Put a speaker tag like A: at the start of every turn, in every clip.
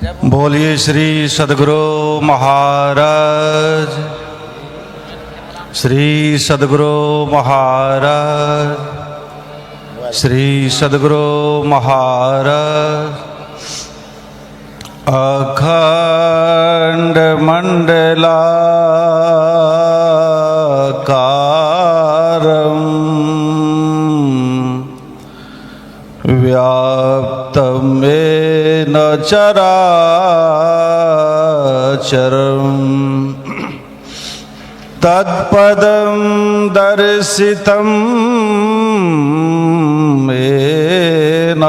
A: बोलिए श्री सद्गुरु महाराज, श्री सद्गुरु महाराज, श्री सद्गुरु महाराज। अखंड मंडलाकारं व्याप्तं येन चराचरं तत्पदं दर्शितं येन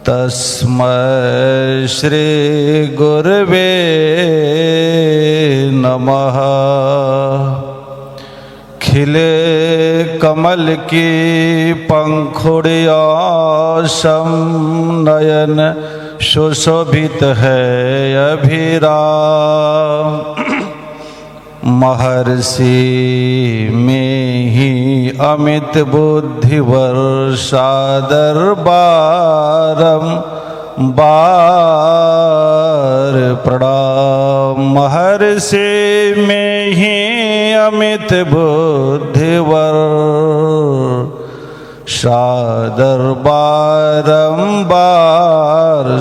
A: तस्मै श्री गुरवे नमः। खिले कमल की पंखुड़ियाँ सम नयन सुशोभित है अभिराम। महर्षि में ही अमित बुद्धि वर्षा दरबारम बार प्रणाम। महर्षि में ही अमित बुद्धि वर्षा दरबारंबार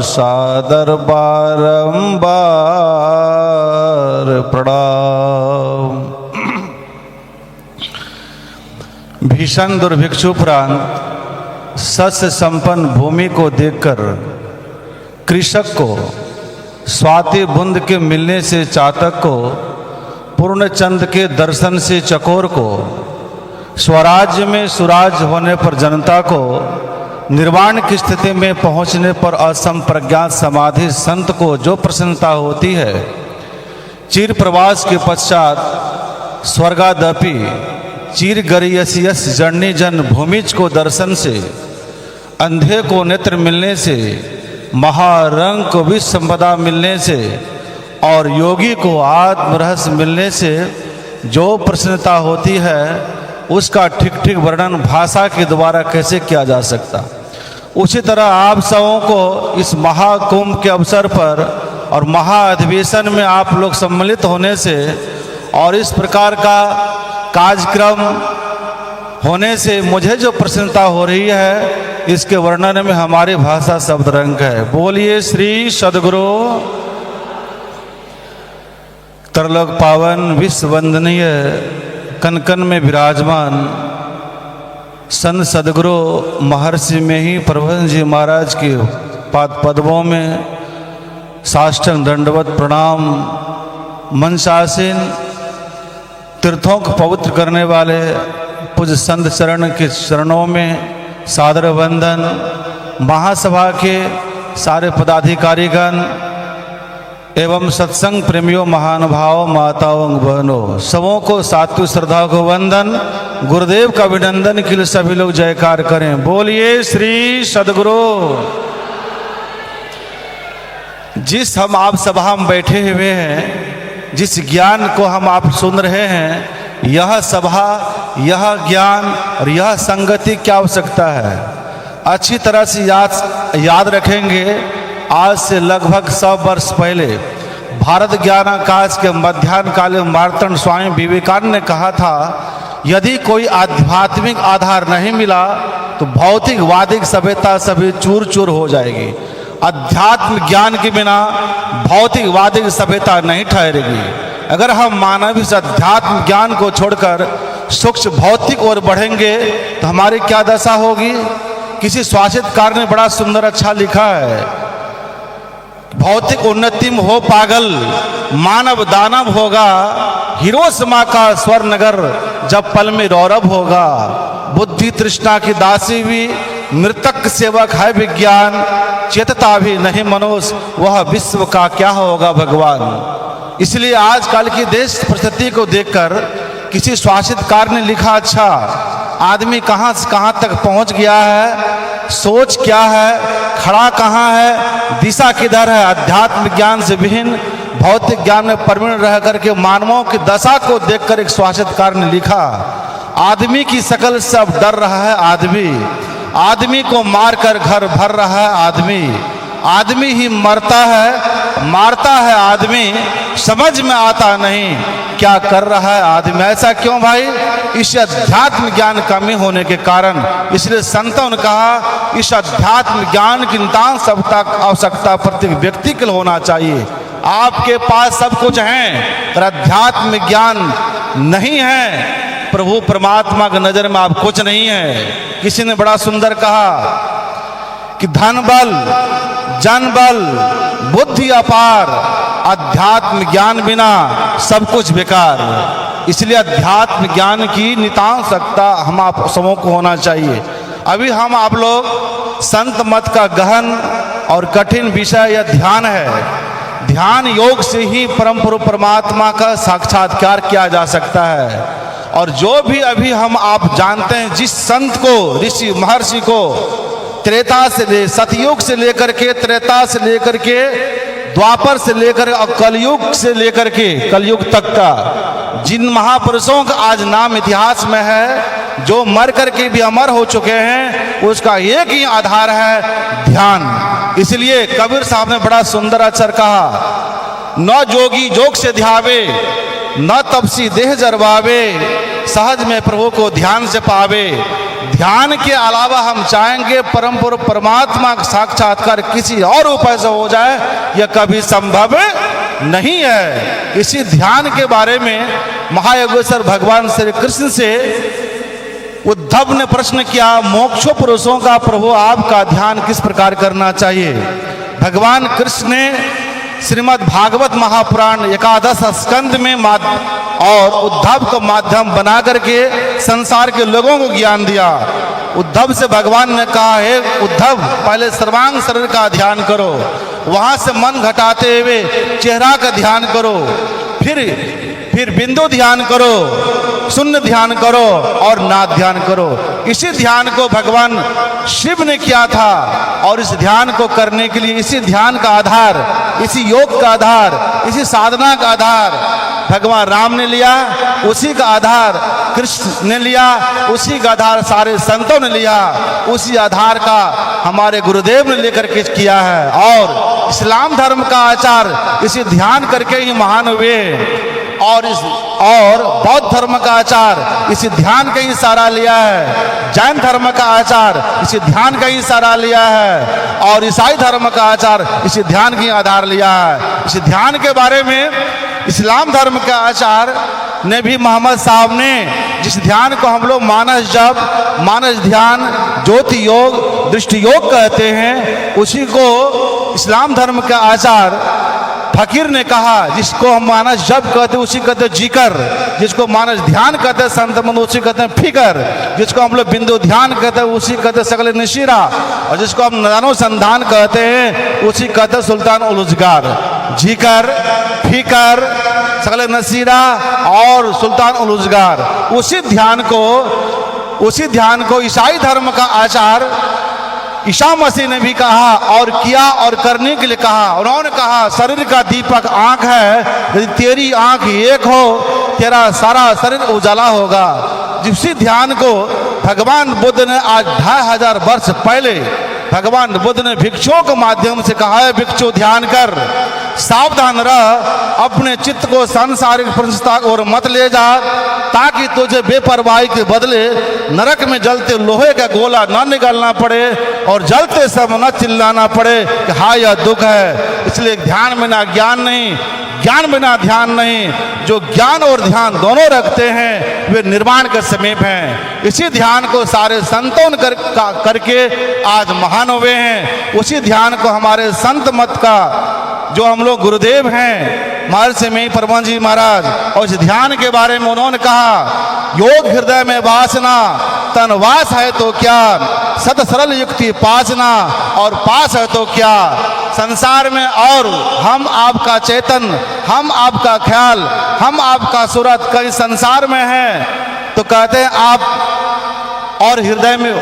A: सादर बारंबार प्रणाम। भीषण दुर्भिक्षुपरांत सस्य संपन्न भूमि को देखकर कृषक को, स्वाति बूंद के मिलने से चातक को, पूर्णचंद के दर्शन से चकोर को, स्वराज्य में सुराज होने पर जनता को, निर्वाण की स्थिति में पहुंचने पर असंप्रज्ञात समाधि संत को जो प्रसन्नता होती है, चिर प्रवास के पश्चात स्वर्गादपि चिर गरियसियस जर्नी जन भूमिज को दर्शन से, अंधे को नेत्र मिलने से, महारंग को भी संपदा मिलने से और योगी को आत्मरहस्य मिलने से जो प्रसन्नता होती है, उसका ठीक ठीक वर्णन भाषा के द्वारा कैसे किया जा सकता। उसी तरह आप सबों को इस महाकुंभ के अवसर पर और महाअधिवेशन में आप लोग सम्मिलित होने से और इस प्रकार का कार्यक्रम होने से मुझे जो प्रसन्नता हो रही है, इसके वर्णन में हमारी भाषा शब्द रंग है। बोलिए श्री सद्गुरु तरलोक पावन विश्व वंदनीय कन कन में विराजमान संत सद्गुरु महर्षि में ही प्रभुपाद जी महाराज के पाद पद्मों में साष्टांग दंडवत प्रणाम। मनसासीन तीर्थों को पवित्र करने वाले पूज्य संत चरण के चरणों में सादर वंदन। महासभा के सारे पदाधिकारीगण एवं सत्संग प्रेमियों, महानुभावों, माताओं, बहनों, सबों को सात्विक श्रद्धा को वंदन। गुरुदेव का अभिनंदन के लिए सभी लोग जयकार करें। बोलिए श्री सद्गुरु। जिस हम आप सभा में बैठे हुए हैं, जिस ज्ञान को हम आप सुन रहे हैं, यह सभा, यह ज्ञान और यह संगति क्या आवश्यकता है, अच्छी तरह से याद रखेंगे। आज से लगभग 100 वर्ष पहले भारत ज्ञान आकाश के मध्यान्ह काल में मार्तंड स्वामी विवेकानंद ने कहा था, यदि कोई आध्यात्मिक आधार नहीं मिला तो भौतिकवादी सभ्यता सभी चूर चूर हो जाएगी। अध्यात्म ज्ञान के बिना भौतिकवादी सभ्यता नहीं ठहरेगी। अगर हम मानव इस अध्यात्म ज्ञान को छोड़कर सूक्ष्म भौतिक ओर बढ़ेंगे तो हमारी क्या दशा होगी। किसी स्वास्थ्यकार ने बड़ा सुंदर अच्छा लिखा है, भौतिक उन्नति में हो पागल, मानव दानव होगा, हिरोशिमा का स्वर्ण नगर जब पल में रौरव होगा। बुद्धि तृष्णा की दासी भी मृतक सेवक है विज्ञान, चेतता भी नहीं मनुष्य, वह विश्व का क्या होगा भगवान। इसलिए आजकल की देश परिस्थिति को देखकर किसी शासितकार ने लिखा, अच्छा आदमी कहाँ से कहाँ तक पहुँच गया है, सोच क्या है, खड़ा कहाँ है, दिशा किधर है। अध्यात्म ज्ञान से विहीन भौतिक ज्ञान में प्रवीण रह करके मानवों की दशा को देखकर एक शासितकार ने लिखा, आदमी की शकल से अब डर रहा है आदमी, आदमी को मारकर घर भर रहा है आदमी, आदमी ही मरता है, मारता है आदमी, समझ में आता नहीं क्या कर रहा है आदमी। ऐसा क्यों भाई? इस अध्यात्म ज्ञान कमी होने के कारण। इसलिए संतों ने कहा इस अध्यात्म ज्ञान की नितांत आवश्यकता प्रत्येक व्यक्ति के लिए होना चाहिए। आपके पास सब कुछ है पर अध्यात्म ज्ञान नहीं है, प्रभु परमात्मा की नजर में आप कुछ नहीं है। किसी ने बड़ा सुंदर कहा कि धन बल, जन बल, बुद्धि अपार, अध्यात्म ज्ञान बिना सब कुछ बेकार। इसलिए अध्यात्म ज्ञान की नितांत आवश्यकता हम आप सबों को होना चाहिए। अभी हम आप लोग संत मत का गहन और कठिन विषय यह ध्यान है। ध्यान योग से ही परम पुरुष परमात्मा का साक्षात्कार किया जा सकता है। और जो भी अभी हम आप जानते हैं, जिस संत को, ऋषि महर्षि को त्रेता से सतयुग से लेकर के, त्रेता से लेकर के, द्वापर से लेकर और कलयुग से लेकर के कलयुग तक का जिन महापुरुषों का आज नाम इतिहास में है, जो मर करके भी अमर हो चुके हैं, उसका एक ही आधार है ध्यान। इसलिए कबीर साहब ने बड़ा सुंदर अक्षर कहा, न जोगी जोग से ध्यावे, न तपसी देह जरवावे, सहज में प्रभु को ध्यान से पावे। ध्यान के अलावा हम चाहेंगे परम पुरुष परमात्मा का साक्षात्कार किसी और उपाय से हो जाए, यह कभी संभव नहीं है। इसी ध्यान के बारे में महायोगेश्वर भगवान श्री कृष्ण से उद्धव ने प्रश्न किया, मोक्षो पुरुषों का प्रभु आपका ध्यान किस प्रकार करना चाहिए? भगवान कृष्ण ने श्रीमद् भागवत महापुराण 11 स्कंद में और उद्धव को माध्यम बना करके संसार के लोगों को ज्ञान दिया। उद्धव से भगवान ने कहा, हे उद्धव, पहले सर्वांग शरीर का ध्यान करो, वहां से मन घटाते हुए चेहरा का ध्यान करो, फिर बिंदु ध्यान करो, शून्य ध्यान करो और नाद ध्यान करो। इसी ध्यान को भगवान शिव ने किया था। और इस ध्यान को करने के लिए इसी ध्यान का आधार, इसी योग का आधार, इसी साधना का आधार भगवान राम ने लिया, उसी का आधार कृष्ण ने लिया, उसी का आधार सारे संतों ने लिया, उसी आधार का हमारे गुरुदेव ने लेकर के किया है। और इस्लाम धर्म का आचार इसी ध्यान करके ही महान हुए। और बौद्ध धर्म का आचार इसी ध्यान का ही सहारा लिया है। जैन धर्म का आचार इसी ध्यान का ही सहारा लिया है। और ईसाई धर्म का आचार इसी ध्यान की आधार लिया है। इसी ध्यान के बारे में इस्लाम धर्म का आचार ने भी मोहम्मद साहब ने जिस ध्यान को हम लोग मानस जप, मानस ध्यान, ज्योति योग, दृष्टि योग कहते हैं, उसी को इस्लाम धर्म का आचार फकीर ने कहा, जिसको हम मानस जप कहते हैं उसी कहते हैं जिकर, जिसको मानस ध्यान कहते हैं संत मंद उसी कहते हैं फिकर, जिसको हम लोग बिंदु ध्यान कहते हैं उसी कहते हैं सकल निशिरा, और जिसको हम नानोसंधान कहते हैं उसी कहते हैं सुल्तान उलुजगार। जिकर, फिकर, सकल नसीरा और सुल्तान उलुजगार, उसी ध्यान को ईसाई धर्म का आचार ईसा मसीह ने भी कहा और किया और करने के लिए कहा। उन्होंने कहा शरीर का दीपक आंख है, यदि तेरी आंख एक हो तेरा सारा शरीर उजाला होगा। जिसी ध्यान को भगवान बुद्ध ने आज 2500 वर्ष पहले भगवान बुद्ध ने भिक्षुओं के माध्यम से कहा है, भिक्षु ध्यान कर, सावधान रह, अपने चित्त को सांसारिक प्रसन्नता और मत ले जा, ताकि तुझे बेपरवाही के बदले नरक में जलते लोहे का गोला न निकालना पड़े और जलते समय न चिल्लाना पड़े कि हाँ यह दुख है। इसलिए ध्यान बिना ज्ञान नहीं, ज्ञान बिना ध्यान नहीं। जो ज्ञान और ध्यान दोनों रखते हैं वे निर्वाण के समीप हैं। इसी ध्यान को सारे संतों ने करके आज महान हुए हैं। उसी ध्यान को हमारे संत मत का जो हम लोग गुरुदेव हैं महर्षि में परमहंस जी महाराज, और इस ध्यान के बारे में उन्होंने कहा, योग हृदय में वासना, तन वास है तो क्या, सत सरल युक्ति पासना, और पास है तो क्या। संसार में और हम आपका चेतन, हम आपका ख्याल, हम आपका सूरत कहीं संसार में है तो कहते हैं आप, और हृदय में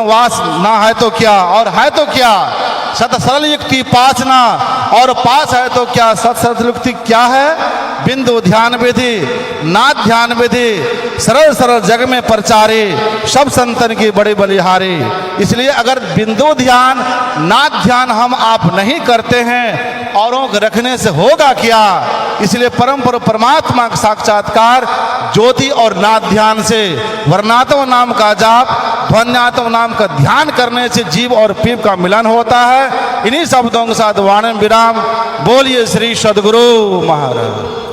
A: वास ना है तो क्या, और है तो क्या, सत सरल युक्ति पासना, और पास है तो क्या। सत सरल युक्ति क्या है? बिंदु ध्यान विधि नाद ध्यान विधि सरल सरल जग में प्रचारे सब संतन की बड़े बलिहारे। इसलिए अगर बिंदु ध्यान नाद ध्यान हम आप नहीं करते हैं औरों को रखने से होगा क्या। इसलिए परम परमात्मा का साक्षात्कार ज्योति और नाद ध्यान से, वर्णात्म नाम का जाप ध्वन्यात्म नाम का ध्यान करने से जीव और पीव का मिलन होता है। इन्हीं शब्दों के साथ वाणी विराम। बोलिए श्री सद्गुरु महाराज।